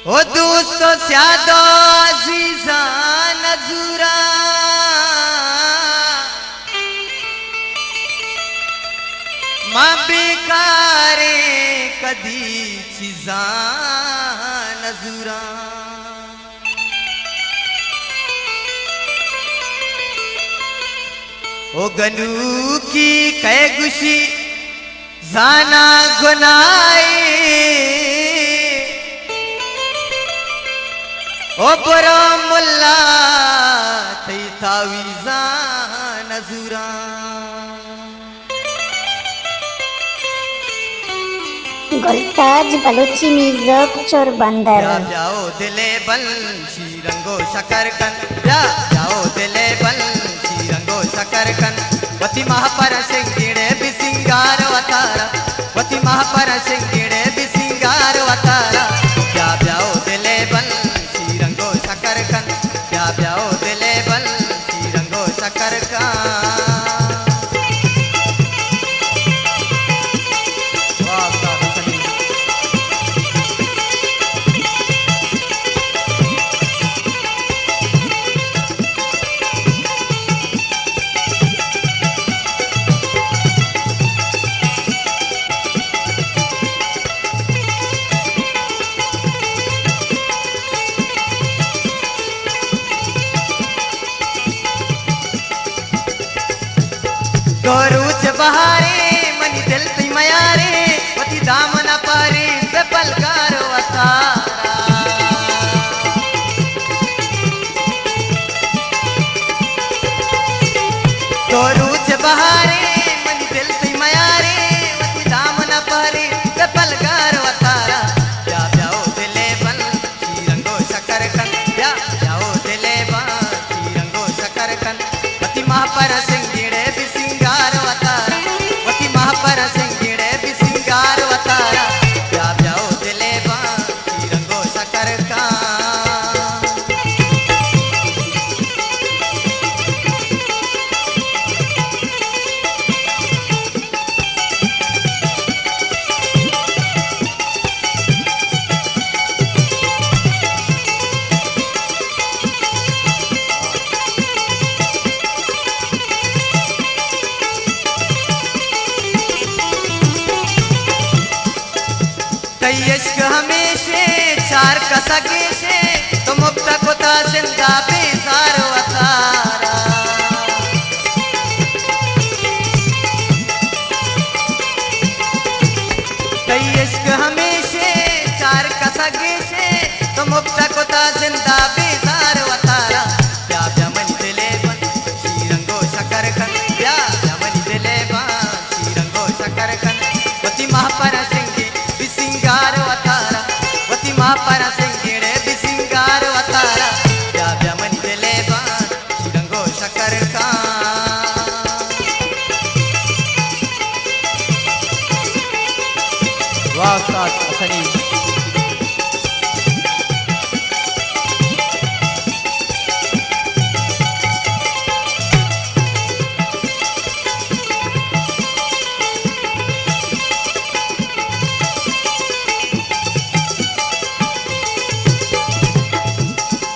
ओ दोस्तों स्यादो अजीजा नजूरा मां बेकारे कदी चीजा नजूरा ओ गनू की कै गुशी जाना गुनाए ओ बरो मुल्ला तई तावीजा नजूरा गुलताज बलूची म्यूजिक चोरबंदर जाओ दिले बल रंगो शकर कन जाओ दिले बल रंगो शकर कन वती महापर सिंगिड़े बिसिंगार वतारा वती महापर सिंगिड़े बिसिंगार वतारा जाओ दिले बल रंगो शकर कन जाओ दिले बल रंगो शकर कन गोरूच बहारे मनी दिल ती मयारे वती दामन पारे बेपलकार वतारा गोरूच बहारे मनी दिल ती मयारे वती दामन पारे बेपलकार वतारा जाओ दिले बल रंगो शकर कन जाओ दिले बल रंगो शकर कन वती महापर सिंगिड़े पर सिंगिड़े बिसिंगार वतारा जाओ दिले बांसी रंगो शकर का इश्क हमेशे चार कसगेशे तो मुक्त कोता जिंदा बेजार वतारा कई इश्क हमेशे चार कसगेशे तो मुक्त कोता जिंदा बेजार वतारा क्या मनी दिले बन रंगो शकर कन क्या मनी दिले बन रंगो शकर कन वती महापर सिंगी बिसिंगार वतारा वती महापर सिंगिड़े बिसिंगार वतारा क्या मनी दिले बान रंगो शकर का वाह उस्ताद असनी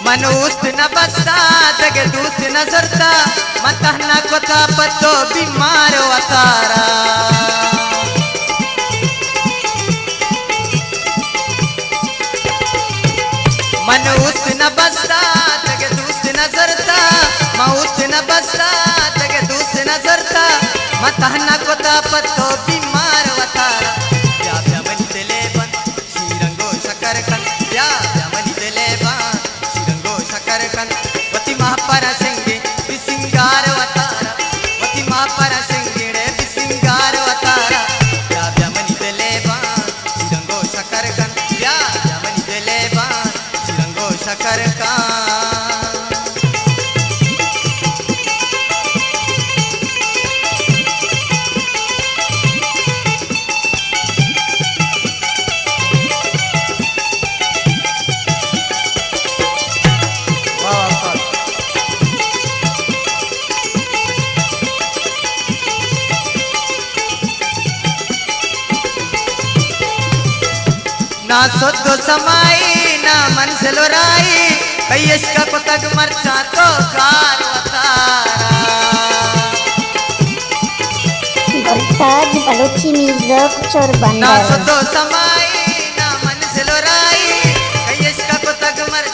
मनोस्त न बसता जगे दूस्त न जरता मतह न कोता पतो बीमार वतारा मनोस्त न बसता जगे दूस्त न जरता मौस्त न बसता जगे दूस्त न जरता मतह न कोता पतो बीमार वतारा क्या मनी दिले बन रंगो शकर कन क्या मनी दिले बन शकर कन वती महापर सिंगे बिसिंगार वतारा वती महापर सिंगिड़े बिसिंगार वतारा क्या मनी दिले बान रंगो शकर कन क्या मनी दिले बान रंगो शकर का ना सुध समाई ना मन से लोराई कैश का को तक मरचा तो कार वतारा गुलताज बलूची म्यूजिक ना चोरबंदर सतो समाई ना मन से लोराई कैश का को तक मर